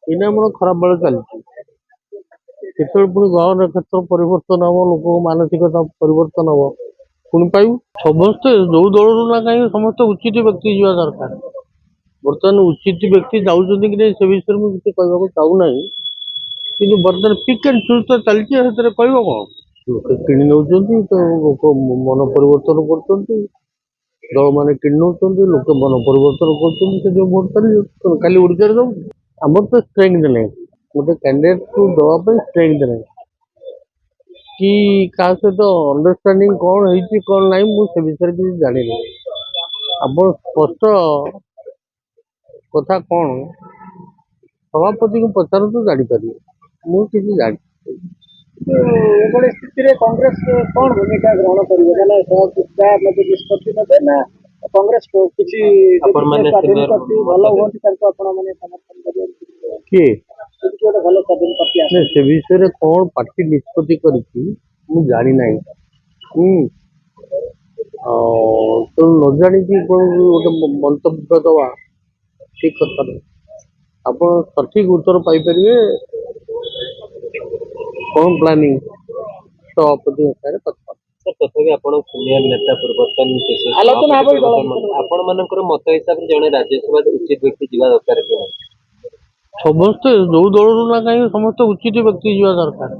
ଏଇନା ଆମର ଖରାପ ବେଳ ଚାଲିଛି। କେତେବେଳେ ପୁଣି ଗ୍ରହ ନକ୍ଷତ୍ର ପରିବର୍ତ୍ତନ ହବ, ଲୋକଙ୍କ ମାନସିକତା ପରିବର୍ତ୍ତନ ହବ, ପୁଣି ପାଇବୁ। ସମସ୍ତେ ଯୋଉ ଦଳରୁ ନା କାହିଁକି ସମସ୍ତେ ଉଚିତ ବ୍ୟକ୍ତି ଯିବା ଦରକାର। ବର୍ତ୍ତମାନ ଉଚିତ ବ୍ୟକ୍ତି ଯାଉଛନ୍ତି କି ନାହିଁ ସେ ବିଷୟରେ ମୁଁ କିଛି କହିବାକୁ ଚାହୁଁନାହିଁ, କିନ୍ତୁ ବର୍ତ୍ତମାନ ପିକ୍ ଆଣ୍ଡ ଚୁଜ୍ ତ ଚାଲିଛି, ସେଥିରେ କହିବ କଣ? ଲୋକେ କିଣି ନେଉଛନ୍ତି ତ, ଲୋକ ମନ ପରିବର୍ତ୍ତନ କରୁଛନ୍ତି, ଦଳମାନେ କିଣି ନେଉଛନ୍ତି, ଲୋକେ ମନ ପରିବର୍ତ୍ତନ କରୁଛନ୍ତି, ସେଥିପାଇଁ ଭୋଟ ଚାଲିଛି। କାଲି ଓଡ଼ିଶାରେ ଯାଉ ଆମର ତ ଷ୍ଟ୍ରେଙ୍ଗଥ ନାହିଁ, ଗୋଟେ କ୍ୟାଣ୍ଡିଡେଟକୁ ଦେବା ପାଇଁ ଷ୍ଟ୍ରେଙ୍ଗଥ ନାହିଁ, କି କାହା ସହିତ ଅଣ୍ଡରଷ୍ଟାଣ୍ଡିଂ କ'ଣ ହେଇଛି କ'ଣ ନାହିଁ ମୁଁ ସେ ବିଷୟରେ କିଛି ଜାଣିନି। ଆପଣ ସ୍ପଷ୍ଟ କଥା କ'ଣ ସଭାପତିଙ୍କୁ ପଚାରନ୍ତୁ, ଜାଣିପାରିବେ। ମୁଁ କିଛି ଜାଣିନି। ଏଭଳି ସ୍ଥିତିରେ କଂଗ୍ରେସ କ'ଣ ଭୂମିକା ଗ୍ରହଣ କରିବ? ମାନେ ସହଯୋଗିତା ନେବେ, ନିଷ୍ପତ୍ତି ନେବେ, ନା କଂଗ୍ରେସ କିଛି ସ୍ୱାଧୀନ ପ୍ରାର୍ଥୀ ଭଲ ହୁଅନ୍ତି ତାଙ୍କୁ ଆପଣ ମାନେ ସମର୍ଥନ କରିବେ? କିଏ ଗୋଟେ ଭଲ ସ୍ୱାଧୀନ ପ୍ରାର୍ଥୀ ନା ଆସେ, ସେ ବିଷୟରେ କ'ଣ ପାର୍ଟି ନିଷ୍ପତ୍ତି କରିଛି ମୁଁ ଜାଣିନାହିଁ। ତେଣୁ ନ ଜାଣିକି କୌଣସି ଗୋଟେ ମନ୍ତବ୍ୟ ଦେବା ଠିକ କଥା ନୁହେଁ। ଆପଣ ସଠିକ ଉତ୍ତର ପାଇପାରିବେ କ'ଣ ପ୍ଲାନିଂ ସଭାପତି ସାଙ୍ଗରେ କଥା। ସାର୍ ତଥାପି ଆପଣ ସିନିୟର ନେତା ପୂର୍ବତନ ଆଲୋଚନା ହେବ ଆପଣ ମାନଙ୍କର ମତ ହିସାବରେ ଜଣେ ରାଜ୍ୟସଭା ଉଚିତ ବ୍ୟକ୍ତି ଯିବା ଦରକାର କି ନାହିଁ? ସମସ୍ତେ ଯୋଉ ଦଳରୁ ନା କାହିଁକି ସମସ୍ତେ ଉଚିତ ବ୍ୟକ୍ତି ଯିବା ଦରକାର।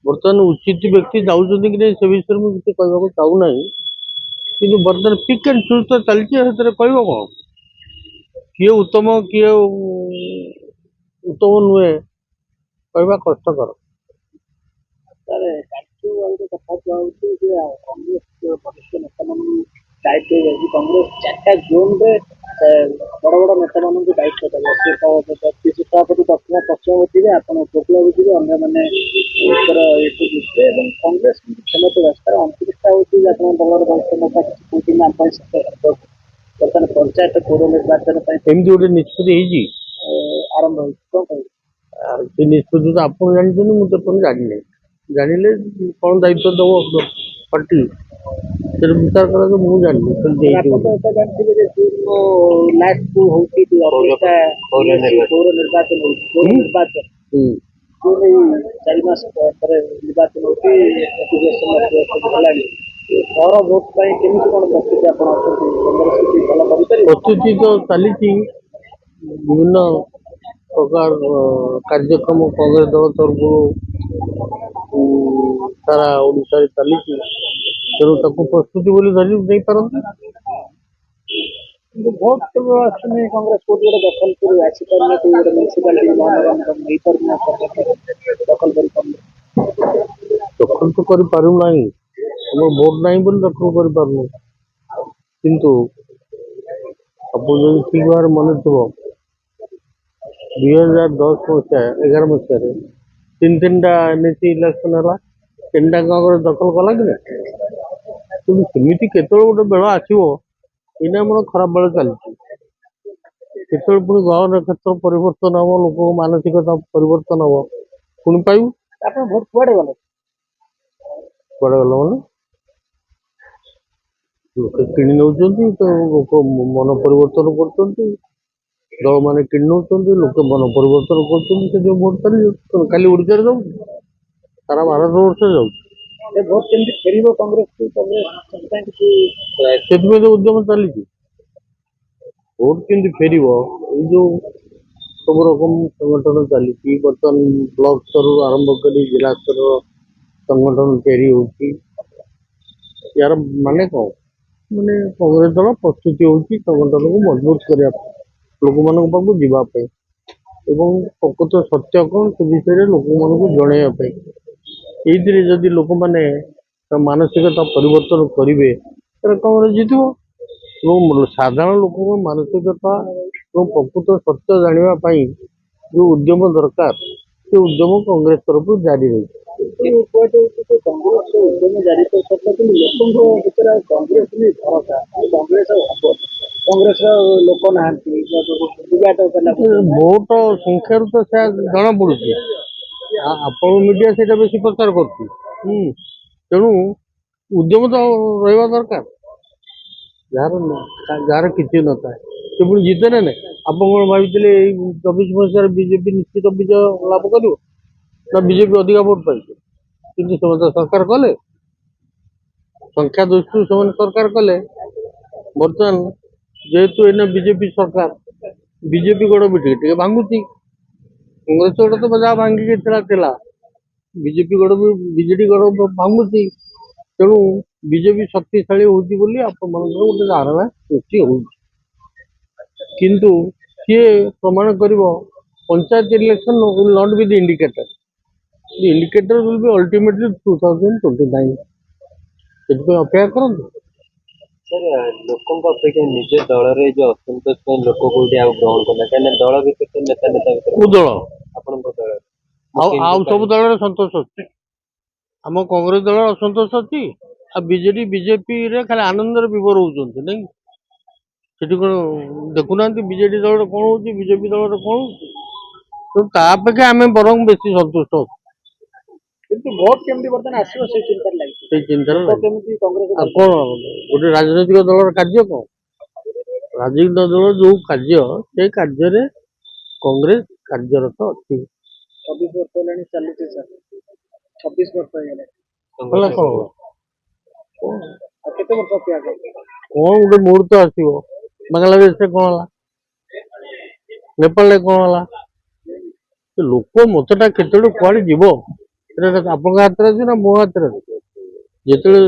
ବର୍ତ୍ତମାନ ଉଚିତ ବ୍ୟକ୍ତି ଯାଉଛନ୍ତି କି ନାହିଁ ସେ ବିଷୟରେ ମୁଁ କିଛି କହିବାକୁ ଚାହୁଁନାହିଁ, କିନ୍ତୁ ବର୍ତ୍ତମାନ ପିକ୍ ଆଣ୍ଡ ଚୁଜ୍ ତ ଚାଲିଛି, ସେଥିରେ କହିବ କ'ଣ? କିଏ ଉତ୍ତମ କିଏ ଉତ୍ତମ ନୁହେଁ କହିବା କଷ୍ଟକର। କଥା କୁହାଯାଉଛି ଯେ କଂଗ୍ରେସ ବରିଷ୍ଠ ନେତାମାନଙ୍କୁ ଦାୟିତ୍ୱ ଦିଆଯାଇଛି। କଂଗ୍ରେସ 4ଟା ଜୋନ୍ରେ ବଡ଼ ବଡ଼ ନେତାମାନଙ୍କୁ ଦାୟିତ୍ୱ ଦେବ। ସଭାପତି ଦକ୍ଷିଣ ପଶ୍ଚିମକୁ ଯିବେ, ଆପଣ ଉପକୂଳକୁ ଯିବେ, ଅନ୍ୟମାନେ ଉତ୍ତର ଏକୁ ଯିବେ, ଏବଂ କଂଗ୍ରେସ କ୍ଷମତା ରାସ୍ତାର 29ଟା ହେଉଛି ଆପଣଙ୍କ ଦଳର ବରିଷ୍ଠ ନେତା କିଛି କହୁଛନ୍ତି ଆମ ପାଇଁ ବର୍ତ୍ତମାନ ପଞ୍ଚାୟତ ପୌର ନିର୍ବାଚନ ପାଇଁ ଏମିତି ଗୋଟେ ନିଷ୍ପତ୍ତି ହେଇଛି, ଆରମ୍ଭ ହେଉଛି। କ'ଣ କହିବେ? ସେ ନିଷ୍ପତ୍ତି ତ ଆପଣ ଜାଣିଛନ୍ତି, ମୁଁ ତ ଆପଣ ଜାଣିନାହିଁ। ଜାଣିଲେ କ'ଣ ଦାୟିତ୍ୱ ଦେବ ପାର୍ଟି ସେଟା ବିଚାର କରାଯାଉ, ମୁଁ ଜାଣିନି। ଆପଣ ତ ଏଟା ଜାଣିଥିବେ ଯେ ଲାଷ୍ଟକୁ ହେଉଛି ପୌର ନିର୍ବାଚନ ହେଉଛି, ଜୁନ୍ 4 ମାସ ପରେ ନିର୍ବାଚନ ହେଉଛି, ହେଲାଣି। ସହର ଭୋଟ ପାଇଁ କେମିତି କ'ଣ ପ୍ରସ୍ତୁତି ଆପଣ ଅଛନ୍ତି? କଂଗ୍ରେସ କିଛି ଭଲ କରିପାରିବେ? ପ୍ରସ୍ତୁତି ତ ଚାଲିଛି, ବିଭିନ୍ନ ପ୍ରକାର କାର୍ଯ୍ୟକ୍ରମ କଂଗ୍ରେସ ଦଳ ତରଫରୁ ସାରା ଓଡ଼ିଶାରେ ଚାଲିଛି, ତେଣୁ ତାକୁ ପ୍ରସ୍ତୁତି ବୋଲି ଧରି ନେଇପାରନ୍ତି। କିନ୍ତୁ ଭୋଟ ଆସୁନି, କଂଗ୍ରେସ କୋଉଠି ଗୋଟେ ଦଖଲ କରି ଆସିପାରୁନି, କୋଉ ଗୋଟେ ମ୍ୟୁନିସିପାଲିଟି ମହାନଗର ନେଇପାରୁନି, ଦଖଲ କରିପାରୁନି। ଦଖଲ ତ କରିପାରୁନାହିଁ, ଆମର ଭୋଟ ନାହିଁ ବୋଲି ଦଖଲ କରିପାରୁନୁ। କିନ୍ତୁ ଆପଣ ଯଦି ଠିକ ଭାବରେ ମନେ ଥିବ 2011 ମସିହାରେ ତିନିଟା ଏମିତି ଇଲେକ୍ସନ ହେଲା, ତିନିଟା ଗାଁରେ ଦଖଲ କଲା କି ନା? କିନ୍ତୁ ସେମିତି କେତେବେଳେ ଗୋଟେ ବେଳ ଆସିବ, ଏଇନା ଆମର ଖରାପ ବେଳ ଚାଲିଛି। କେତେବେଳେ ପୁଣି ଗ୍ରହ ନକ୍ଷତ୍ର ପରିବର୍ତ୍ତନ ହବ, ଲୋକଙ୍କ ମାନସିକତା ପରିବର୍ତ୍ତନ ହବ, ପୁଣି ପାଇବୁ। ଆପଣ ଭୋଟ କୁଆଡ଼େ ଗଲେ? କୁଆଡ଼େ ଗଲ ମାନେ ଲୋକେ କିଣି ନେଉଛନ୍ତି ତ, ଲୋକ ମନ ପରିବର୍ତ୍ତନ କରୁଛନ୍ତି, ଦଳମାନେ କିଣି ନେଉଛନ୍ତି, ଲୋକେ ମନ ପରିବର୍ତ୍ତନ କରୁଛନ୍ତି, ସେଥିପାଇଁ ଭୋଟ ଚାଲିଛି। କାଲି ଓଡ଼ିଶାରେ ଯାଉଛି, ସାରା ଭାରତ ବର୍ଷରେ ଯାଉଛି। ଭୋଟ କେମିତି ଫେରିବ କଂଗ୍ରେସକୁ? କଂଗ୍ରେସ ସେଥିପାଇଁ ତ ଉଦ୍ୟମ ଚାଲିଛି। ଭୋଟ କେମିତି ଫେରିବ, ଏଇ ଯୋଉ ସବୁ ରକମ ସଂଗଠନ ଚାଲିଛି, ବର୍ତ୍ତମାନ ବ୍ଲକ ସ୍ତରରୁ ଆରମ୍ଭ କରି ଜିଲ୍ଲା ସ୍ତରର ସଂଗଠନ ତିଆରି ହେଉଛି। ୟାର ମାନେ କ'ଣ? ମାନେ କଂଗ୍ରେସ ଦଳ ପ୍ରସ୍ତୁତି ହେଉଛି ସଂଗଠନକୁ ମଜବୁତ କରିବା ପାଇଁ, ଲୋକମାନଙ୍କ ପାଖକୁ ଯିବା ପାଇଁ, ଏବଂ ପ୍ରକୃତ ସତ୍ୟ କ'ଣ ସେ ବିଷୟରେ ଲୋକମାନଙ୍କୁ ଜଣେଇବା ପାଇଁ। ଏଇଥିରେ ଯଦି ଲୋକମାନେ ମାନସିକତା ପରିବର୍ତ୍ତନ କରିବେ, ତାହେଲେ କଂଗ୍ରେସ ଜିତିବ। ଏବଂ ସାଧାରଣ ଲୋକଙ୍କ ମାନସିକତା ଏବଂ ପ୍ରକୃତ ସତ୍ୟ ଜାଣିବା ପାଇଁ ଯେଉଁ ଉଦ୍ୟମ ଦରକାର, ସେ ଉଦ୍ୟମ କଂଗ୍ରେସ ତରଫରୁ ଜାରି ରହିଛି। କଂଗ୍ରେସ ଉଦ୍ୟମ ଜାରି କରିଥାନ୍ତା, କିନ୍ତୁ ଲୋକଙ୍କ ଭିତରେ ଆଉ କଂଗ୍ରେସ ନେଇ ଭରସା, କଂଗ୍ରେସ ଆଉ ହବ, କଂଗ୍ରେସର ଲୋକ ନାହାନ୍ତି। ଭୋଟ ସଂଖ୍ୟାରୁ ତ ସେୟା ଜଣାପଡ଼ୁଛି, ଆପଣଙ୍କ ମିଡ଼ିଆ ସେଇଟା ବେଶୀ ପ୍ରଚାର କରୁଛି। ତେଣୁ ଉଦ୍ୟମ ତ ରହିବା ଦରକାର, ଯାହାର କିଛି ନଥାଏ। ସେ ପୁଣି ଜିତେ ନା ନାହିଁ। ଆପଣ କ'ଣ ଭାବିଥିଲେ ଏଇ 24 ମସିହାରେ ବିଜେପି ନିଶ୍ଚିତ ବିଜୟ ଲାଭ କରିବ ନା ବିଜେପି ଅଧିକା ଭୋଟ ପାଇছে? କିନ୍ତୁ ସେମାନେ ତ ସରକାର କଲେ, ସଂଖ୍ୟା ଦୃଷ୍ଟିରୁ ସେମାନେ ସରକାର କଲେ। ବର୍ତ୍ତମାନ ଯେହେତୁ ଏଇନା ବିଜେପି ସରକାର, ବିଜେପି ଗୋଡ଼ ବି ଟିକେ ଟିକେ ଭାଙ୍ଗୁଛି। କଂଗ୍ରେସ ଗୋଡ଼ ତ ଯାହା ଭାଙ୍ଗିକି ଥିଲା, ବିଜେପି ଗୋଡ଼ ବି ବିଜେଡି ଗୋଡ଼ ଭାଙ୍ଗୁଛି। ତେଣୁ ବିଜେପି ଶକ୍ତିଶାଳୀ ହଉଛି ବୋଲି ଆପଣମାନଙ୍କର ଗୋଟେ ଧାରଣା ସୃଷ୍ଟି ହଉଛି। କିନ୍ତୁ ସିଏ ପ୍ରମାଣ କରିବ panchayat election will not be the indicator. The indicator will be ultimately 2029. ସେଥିପାଇଁ ଅପେକ୍ଷା କରନ୍ତୁ। ସାର୍ ଲୋକଙ୍କ ଅପେକ୍ଷା ନିଜ ଦଳରେ ଯୋଉ ଅସନ୍ତୋଷ ପାଇଁ ଲୋକ କୋଉଠି ଆଉ ଗ୍ରହଣ କଲେ, କାହିଁକିନା ଦଳ ଭିତରେ ନେତା ଭିତରେ କୋଉ ଦଳ? ଆପଣଙ୍କ ଦଳରେ ଆଉ ସବୁ ଦଳରେ ସନ୍ତୋଷ ଅଛି। ଆମ କଂଗ୍ରେସ ଦଳର ଅସନ୍ତୋଷ ଅଛି। ଆଉ ବିଜେଡି ବିଜେପିରେ ଖାଲି ଆନନ୍ଦରେ ବିଭୋର ହଉଛନ୍ତି ନାଇଁ। ସେଠି କ'ଣ ଦେଖୁନାହାନ୍ତି ବିଜେଡି ଦଳରେ କ'ଣ ହଉଛି, ବିଜେପି ଦଳରେ କ'ଣ ହଉଛି। ତେଣୁ ତା ଅପେକ୍ଷା ଆମେ ବରଂ ବେଶୀ ସନ୍ତୁଷ୍ଟ ଅଛୁ। କିନ୍ତୁ ଭୋଟ କେମିତି ବର୍ତ୍ତମାନ ଆସିବ ସେଇ ଚିନ୍ତାରେ ଲାଗିଛି। ସେଇ ଚିନ୍ତାରେ ଲୋକ କେମିତି କଂଗ୍ରେସ ଆଉ କ'ଣ ଗୋଟେ ରାଜନୈତିକ ଦଳର କାର୍ଯ୍ୟ କ'ଣ? ରାଜନୈତିକ ଦଳ ଯୋଉ କାର୍ଯ୍ୟ, ସେଇ କାର୍ଯ୍ୟରେ କଂଗ୍ରେସ କାର୍ଯ୍ୟରତ ଅଛି। 24 ବର୍ଷ ହେଲାଣି ଚାଲିଛି ସାର୍, 26 ବର୍ଷ ହେଇଗଲାଣି। ହେଲା କ'ଣ ଆଉ କେତେ ବର୍ଷ ଅପେକ୍ଷା କରିବେ? କ'ଣ ଗୋଟେ ମୁହୂର୍ତ୍ତ ଆସିବ। ବାଂଲାଦେଶରେ କ'ଣ ହେଲା, ନେପାଳରେ କ'ଣ ହେଲା, ସେ ଲୋକ ମତଟା କେତେବେଳେ କୁଆଡ଼େ ଯିବ ସେଟା ଆପଣଙ୍କ ହାତରେ ଅଛି ନା ମୋ ହାତରେ ଅଛି। ଯେତେବେଳେ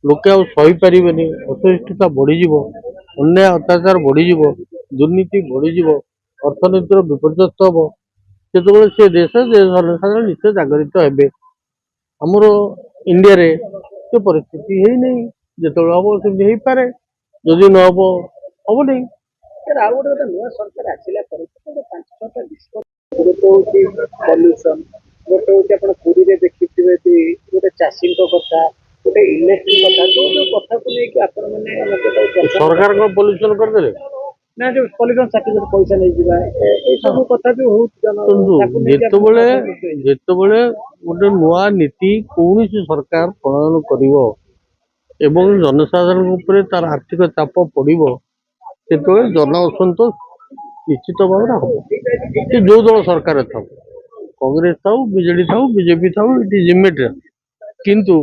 ଲୋକେ ଆଉ ସହିପାରିବେନି, ଅସହିଷ୍ଣୁତା ବଢ଼ିଯିବ, ଅନ୍ୟାୟ ଅତ୍ୟାଚାର ବଢ଼ିଯିବ, ଦୁର୍ନୀତି ବଢ଼ିଯିବ, ଅର୍ଥନୀତିର ବିପର୍ଯ୍ୟସ୍ତ ହବ, ସେତେବେଳେ ସେ ଦେଶ ଜନସାଧାରଣ ନିଶ୍ଚୟ ଜାଗରିତ ହେବେ। ଆମର ଇଣ୍ଡିଆରେ ସେ ପରିସ୍ଥିତି ହେଇନାହିଁ। ଯେତେବେଳେ ହବ ସେମିତି ହେଇପାରେ, ଯଦି ନ ହବ ହବନି। ସାର୍ ଆଉ ଗୋଟେ ନୂଆ ସରକାର ଆସିଲା ପରେ 5-6ଟା ବିଷୟ, ଗୋଟେ ହଉଛି ପଲ୍ୟୁସନ, ଗୋଟେ ହଉଛି ଆପଣ ପୁରୀରେ ଦେଖିଥିବେ କି ଗୋଟେ ଚାଷୀଙ୍କ କଥା, ଗୋଟେ ଇଲେକ୍ଟ୍ରି କଥା, ଯୋଉ କଥାକୁ ନେଇକି ଆପଣ ମାନେ ସରକାର କ'ଣ ପଲ୍ୟୁସନ କରିଦେଲେ? ନା ଯୋଉ ପଲ୍ୟୁସନ ସାର୍ଟିଫିକେଟ ପଇସା ନେଇଯିବା, ଏଇ ସବୁ କଥା ବି ହଉଛି। ଯେତେବେଳେ ଗୋଟେ ନୂଆ ନୀତି କୌଣସି ସରକାର ପ୍ରଣୟନ କରିବ ଏବଂ ଜନସାଧାରଣଙ୍କ ଉପରେ ତାର ଆର୍ଥିକ ଚାପ ପଡ଼ିବ, ସେତେବେଳେ ଜନ ଅସନ୍ତୋଷ ନିଶ୍ଚିତ ଭାବରେ ହବ। ସେ ଯୋଉ ଦଳ ସରକାର ଥାଉ, କଂଗ୍ରେସ ଥାଉ, ବିଜେଡି ଥାଉ, ବିଜେପି ଥାଉ, ଇଟ୍ ଇଜ୍ ଇମିଡିଏଟ୍। କିନ୍ତୁ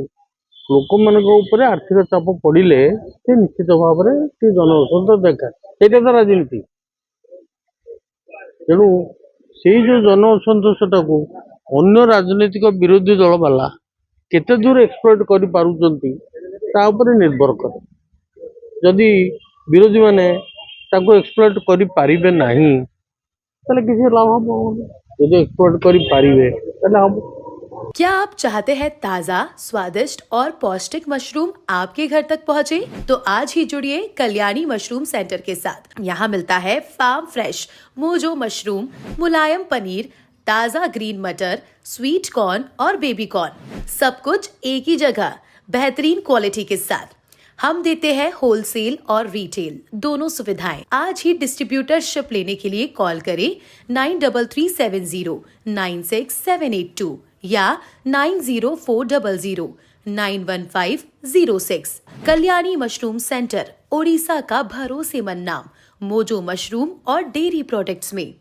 ଲୋକମାନଙ୍କ ଉପରେ ଆର୍ଥିକ ଚାପ ପଡ଼ିଲେ ସେ ନିଶ୍ଚିତ ଭାବରେ ସେ ଜନ ଅସନ୍ତୋଷ ଦେଖାଏ। ସେଇଟା ତ ରାଜନୀତି। ତେଣୁ ସେଇ ଯୋଉ ଜନ ଅସନ୍ତୋଷଟାକୁ ଅନ୍ୟ ରାଜନୈତିକ ବିରୋଧୀ ଦଳ ବାଲା କେତେ ଦୂର ଏକ୍ସପ୍ଲଏଟ୍ କରିପାରୁଛନ୍ତି ତା ଉପରେ ନିର୍ଭର କରେ। ଯଦି ବିରୋଧୀମାନେ ତାକୁ ଏକ୍ସପ୍ଲଏଟ୍ କରିପାରିବେ ନାହିଁ ତାହେଲେ କିଛି ଲାଭ ହବ। ଯଦି ଏକ୍ସପ୍ଲଏଟ୍ କରିପାରିବେ ତାହେଲେ ହବ। क्या आप चाहते हैं ताज़ा, स्वादिष्ट और पौष्टिक मशरूम आपके घर तक पहुंचे? तो आज ही जुड़िए कल्याणी मशरूम सेंटर के साथ। यहाँ मिलता है फार्म फ्रेश मोजो मशरूम, मुलायम पनीर, ताज़ा ग्रीन मटर, स्वीट कॉर्न और बेबी कॉर्न, सब कुछ एक ही जगह, बेहतरीन क्वालिटी के साथ। हम देते हैं होलसेल और रिटेल दोनों सुविधाएं। आज ही डिस्ट्रीब्यूटरशिप लेने के लिए कॉल करें 9370967882 या 9040091506। कल्याणी मशरूम सेंटर, ओडिशा का भरोसेमंद नाम मोजो मशरूम और डेयरी प्रोडक्ट्स में।